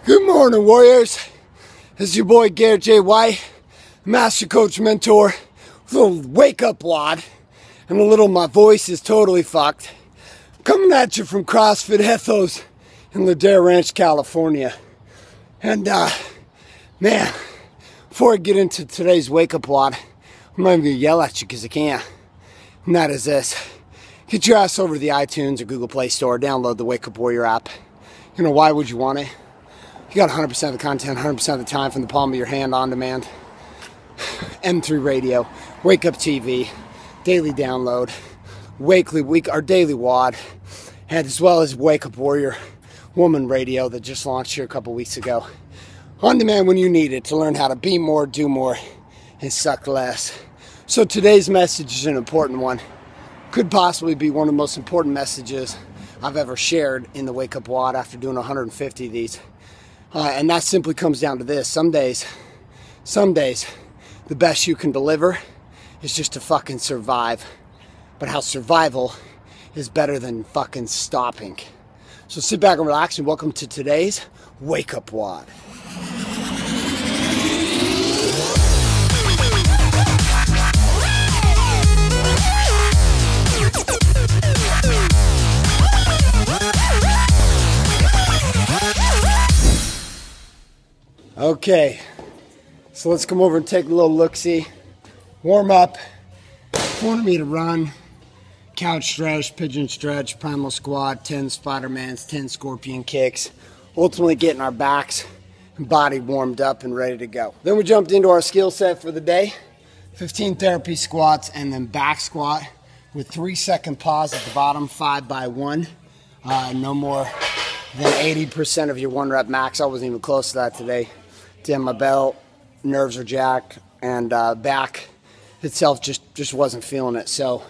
Good morning, warriors. This is your boy Garrett J. White, master coach mentor, with a little wake up WOD, and a little my voice is totally fucked. Coming at you from CrossFit Ethos in Ladera Ranch, California. And man, before I get into today's wake up WOD, I'm not even gonna yell at you because I can't. And that is this. Get your ass over to the iTunes or Google Play Store, download the Wake Up Warrior app. You know, why would you want it? You got 100% of the content, 100% of the time from the palm of your hand on demand. M3 radio, Wake Up TV, daily download, our daily WOD, and as well as Wake Up Warrior Woman Radio that just launched here a couple weeks ago. On demand when you need it to learn how to be more, do more, and suck less. So today's message is an important one. Could possibly be one of the most important messages I've ever shared in the Wake Up WOD after doing 150 of these. And that simply comes down to this. Some days, the best you can deliver is just to fucking survive. But how survival is better than fucking stopping. So sit back and relax and welcome to today's Wake Up WOD. Okay, so let's come over and take a little look-see. Warm up, 4 meter run, couch stretch, pigeon stretch, primal squat, 10 Spider-Mans, 10 scorpion kicks. Ultimately getting our backs and body warmed up and ready to go. Then we jumped into our skill set for the day. 15 therapy squats and then back squat with 3-second pause at the bottom, 5 by 1. No more than 80% of your 1 rep max. I wasn't even close to that today. Damn, my belt, nerves are jacked, and back itself just wasn't feeling it. So,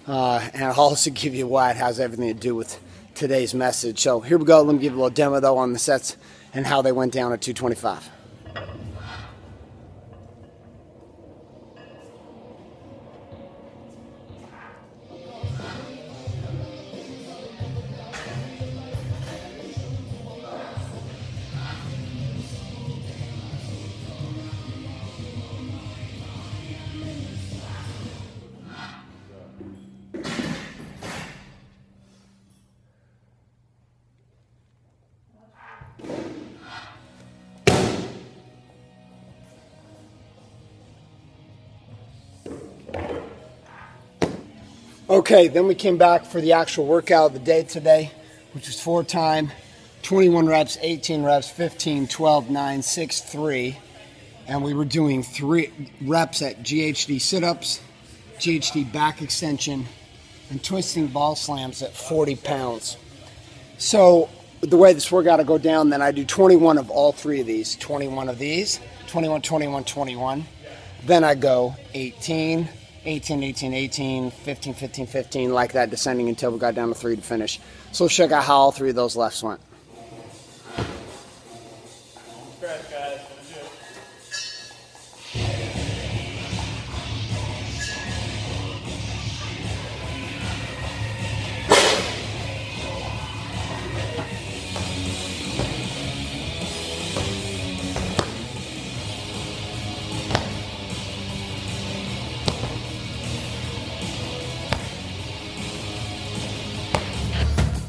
and I'll also give you why it has everything to do with today's message. So here we go. Let me give you a little demo though on the sets and how they went down at 225. Okay, then we came back for the actual workout of the day today, which was 4 time, 21 reps, 18 reps, 15, 12, 9, 6, 3. And we were doing 3 reps at GHD sit-ups, GHD back extension, and twisting ball slams at 40 pounds. So the way this workout will go down, then I do 21 of all 3 of these. 21 of these, 21, 21, 21. Then I go 18, 18, 18, 18, 15, 15, 15, like that, descending until we got down to 3 to finish. So let's check out how all 3 of those lefts went. Congrats, guys.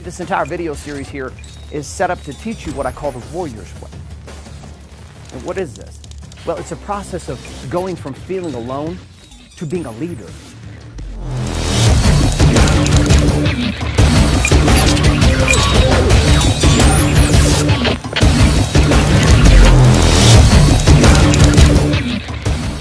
This entire video series here is set up to teach you what I call the warrior's way. And what is this? Well, it's a process of going from feeling alone to being a leader.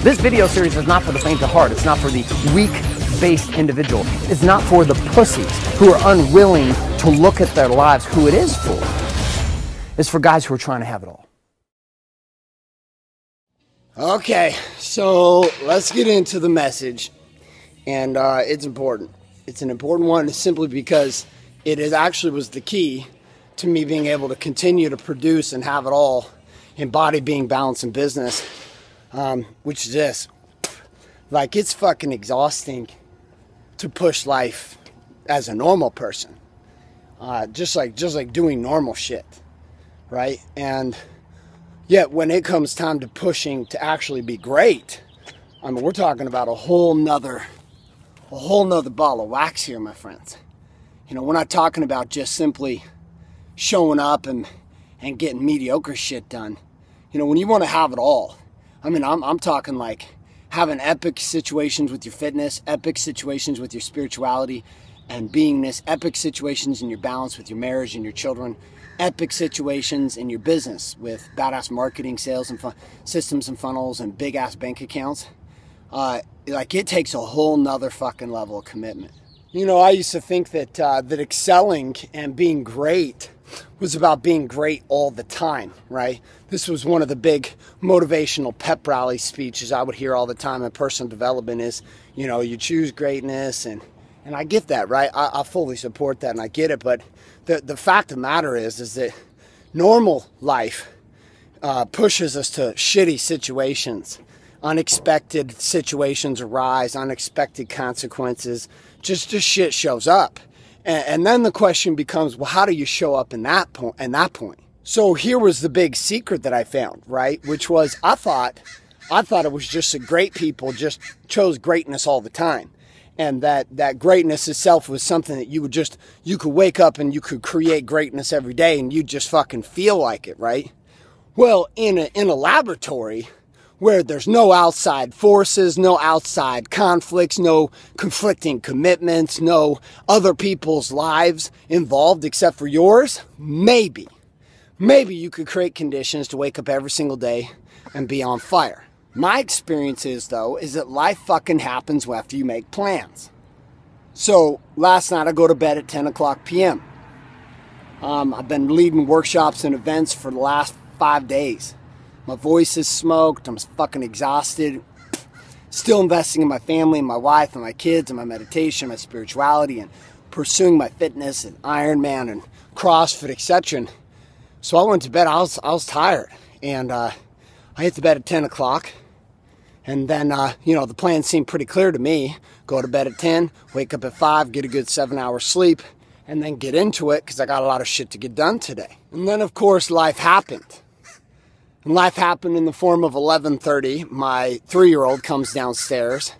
This video series is not for the faint of heart. It's not for the weak-based individual. It's not for the pussies who are unwilling to look at their lives. Who it is for? It's for guys who are trying to have it all. Okay, so let's get into the message. And it's important. It's an important one simply because it actually was the key to me being able to continue to produce and have it all in body, being, balance, and business. Which is this. Like, it's fucking exhausting to push life as a normal person. Just like doing normal shit. right? And yet when it comes time to pushing to actually be great, I mean, we're talking about a whole nother ball of wax here, my friends. You know, we're not talking about just simply showing up and getting mediocre shit done. You know, when you want to have it all, I mean, I'm talking like having epic situations with your fitness, epic situations with your spirituality and beingness, epic situations in your balance with your marriage and your children, epic situations in your business with badass marketing, sales and systems and funnels and big ass bank accounts. Like it takes a whole nother fucking level of commitment. You know, I used to think that that excelling and being great was about being great all the time, right? This was one of the big motivational pep rally speeches I would hear all the time in personal development is, you know, you choose greatness, and I get that, right? I fully support that and I get it, but the fact of the matter is that normal life pushes us to shitty situations. Unexpected situations arise, unexpected consequences, just shit shows up. And then the question becomes, well, how do you show up in that point? So here was the big secret that I found, right? Which was I thought it was just that great people just chose greatness all the time. And that greatness itself was something that you could wake up and you could create greatness every day and you just fucking feel like it, right? Well, in a laboratory where there's no outside forces, no outside conflicts, no conflicting commitments, no other people's lives involved except for yours, maybe you could create conditions to wake up every single day and be on fire. My experience is, though, is that life fucking happens after you make plans. So last night I go to bed at 10 o'clock p.m. I've been leading workshops and events for the last 5 days. My voice is smoked. I'm fucking exhausted. Still investing in my family, and my wife, and my kids, and my meditation, my spirituality, and pursuing my fitness, and Ironman, and CrossFit, etc. So I went to bed. I was tired, and I hit the bed at 10 o'clock. And then, you know, the plan seemed pretty clear to me. Go to bed at 10, wake up at 5, get a good 7 hours sleep, and then get into it because I got a lot of shit to get done today. And then, of course, life happened. And life happened in the form of 11:30. My 3-year-old comes downstairs,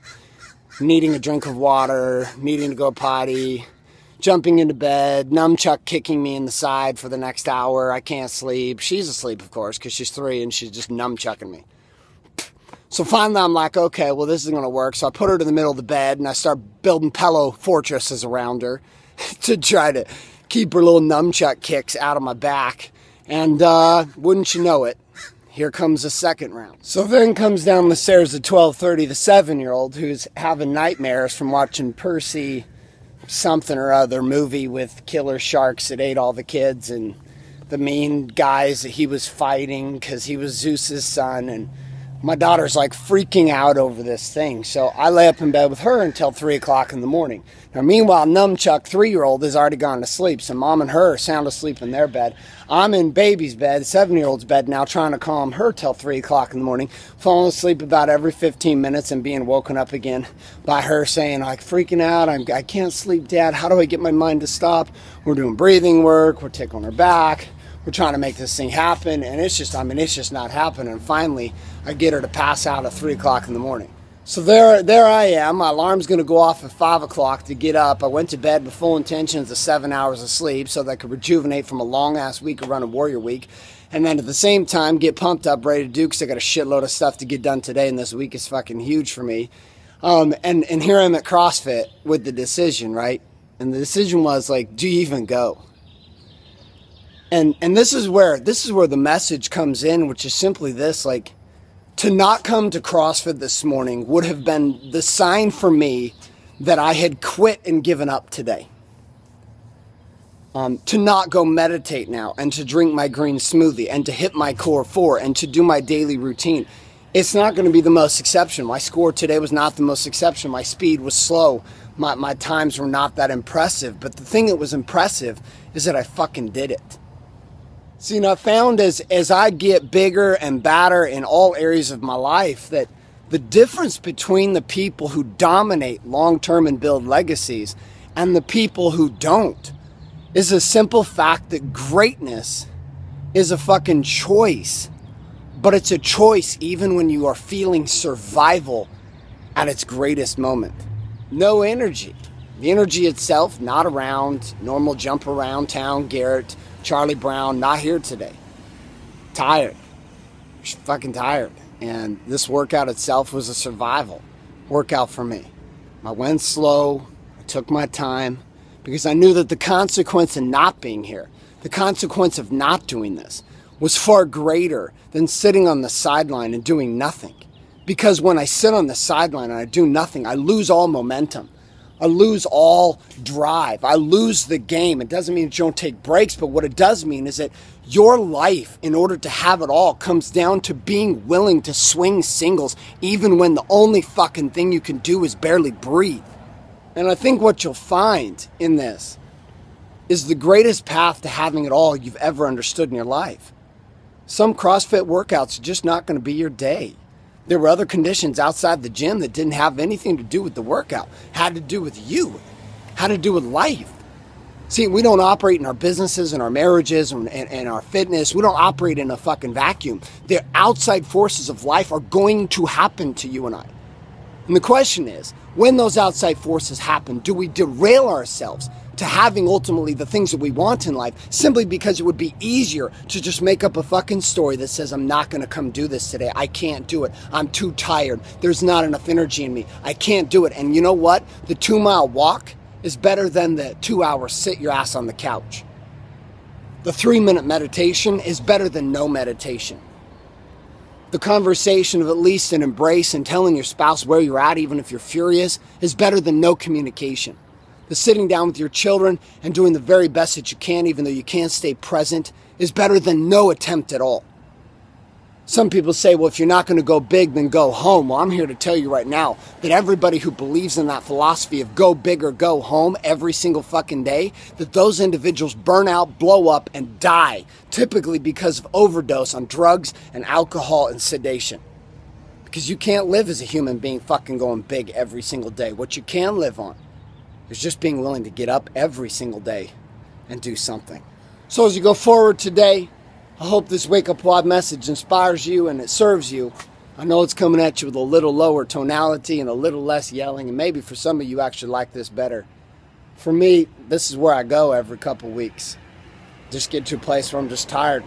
needing a drink of water, needing to go potty, jumping into bed, nunchuck kicking me in the side for the next hour. I can't sleep. She's asleep, of course, because she's 3 and she's just nunchucking me. So finally I'm like, okay, well, this isn't going to work. So I put her to the middle of the bed and I start building pillow fortresses around her to try to keep her little nunchuck kicks out of my back. And wouldn't you know it, here comes the second round. So then comes down the stairs at 12:30, the 7-year-old who's having nightmares from watching Percy something or other movie with killer sharks that ate all the kids and the mean guys that he was fighting because he was Zeus's son. And my daughter's like freaking out over this thing. So I lay up in bed with her until 3 o'clock in the morning. Now, meanwhile, Numchuck 3-year-old has already gone to sleep. So mom and her are sound asleep in their bed. I'm in baby's bed, 7-year-old's bed now, trying to calm her till 3 o'clock in the morning, falling asleep about every 15 minutes and being woken up again by her saying, like, freaking out, I can't sleep, Dad. How do I get my mind to stop? We're doing breathing work. We're tickling her back. We're trying to make this thing happen, and it's just not happening. And finally, I get her to pass out at 3 o'clock in the morning. So there I am. My alarm's going to go off at 5 o'clock to get up. I went to bed with full intentions of 7 hours of sleep so that I could rejuvenate from a long-ass week of running Warrior Week. And then at the same time, get pumped up, ready to do, because I got a shitload of stuff to get done today, and this week is fucking huge for me. And here I'm at CrossFit with the decision, right? And the decision was, like, do you even go? And this is where the message comes in, which is simply this, like, to not come to CrossFit this morning would have been the sign for me that I had quit and given up today. To not go meditate now and to drink my green smoothie and to hit my core 4 and to do my daily routine. It's not going to be the most exceptional. My score today was not the most exceptional. My speed was slow. My times were not that impressive. But the thing that was impressive is that I fucking did it. See, and I found as I get bigger and badder in all areas of my life that the difference between the people who dominate long-term and build legacies and the people who don't is a simple fact that greatness is a fucking choice. But it's a choice even when you are feeling survival at its greatest moment. No energy. The energy itself, not around. Normal jump around town, Garrett, Charlie Brown, not here today. Tired. Fucking tired. And this workout itself was a survival workout for me. I went slow. I took my time because I knew that the consequence of not being here, the consequence of not doing this, was far greater than sitting on the sideline and doing nothing. Because when I sit on the sideline and I do nothing, I lose all momentum. I lose all drive. I lose the game. It doesn't mean that you don't take breaks, but what it does mean is that your life, in order to have it all, comes down to being willing to swing singles, even when the only fucking thing you can do is barely breathe. And I think what you'll find in this is the greatest path to having it all you've ever understood in your life. Some CrossFit workouts are just not going to be your day. There were other conditions outside the gym that didn't have anything to do with the workout, had to do with you, had to do with life. See, we don't operate in our businesses and our marriages and our fitness. We don't operate in a fucking vacuum. The outside forces of life are going to happen to you and I. And the question is, when those outside forces happen, do we derail ourselves to having ultimately the things that we want in life simply because it would be easier to just make up a fucking story that says, I'm not going to come do this today. I can't do it. I'm too tired. There's not enough energy in me. I can't do it. And you know what? The 2-mile walk is better than the 2-hour sit your ass on the couch. The 3-minute meditation is better than no meditation. The conversation of at least an embrace and telling your spouse where you're at, even if you're furious, is better than no communication. The sitting down with your children and doing the very best that you can, even though you can't stay present, is better than no attempt at all. Some people say, well, if you're not going to go big, then go home. Well, I'm here to tell you right now that everybody who believes in that philosophy of go big or go home every single fucking day, that those individuals burn out, blow up, and die, typically because of overdose on drugs and alcohol and sedation. Because you can't live as a human being fucking going big every single day. What you can live on is just being willing to get up every single day and do something. So as you go forward today, I hope this Wake Up WOD message inspires you and it serves you. I know it's coming at you with a little lower tonality and a little less yelling, and maybe for some of you actually like this better. For me, this is where I go every couple weeks. Just get to a place where I'm just tired.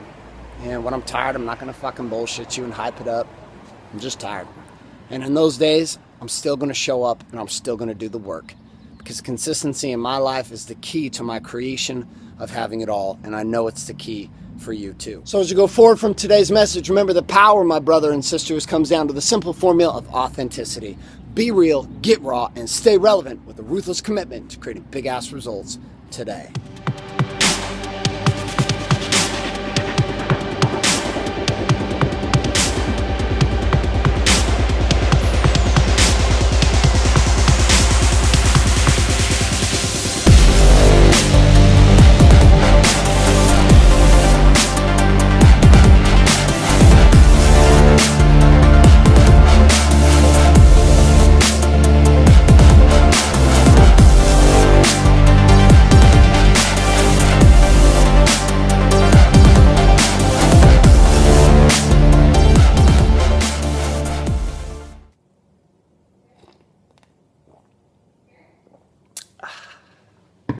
And when I'm tired, I'm not going to fucking bullshit you and hype it up. I'm just tired. And in those days, I'm still going to show up and I'm still going to do the work. Because consistency in my life is the key to my creation of having it all. And I know it's the key for you too. So as you go forward from today's message, remember the power, my brother and sisters, comes down to the simple formula of authenticity. Be real, get raw, and stay relevant with a ruthless commitment to creating big ass results today.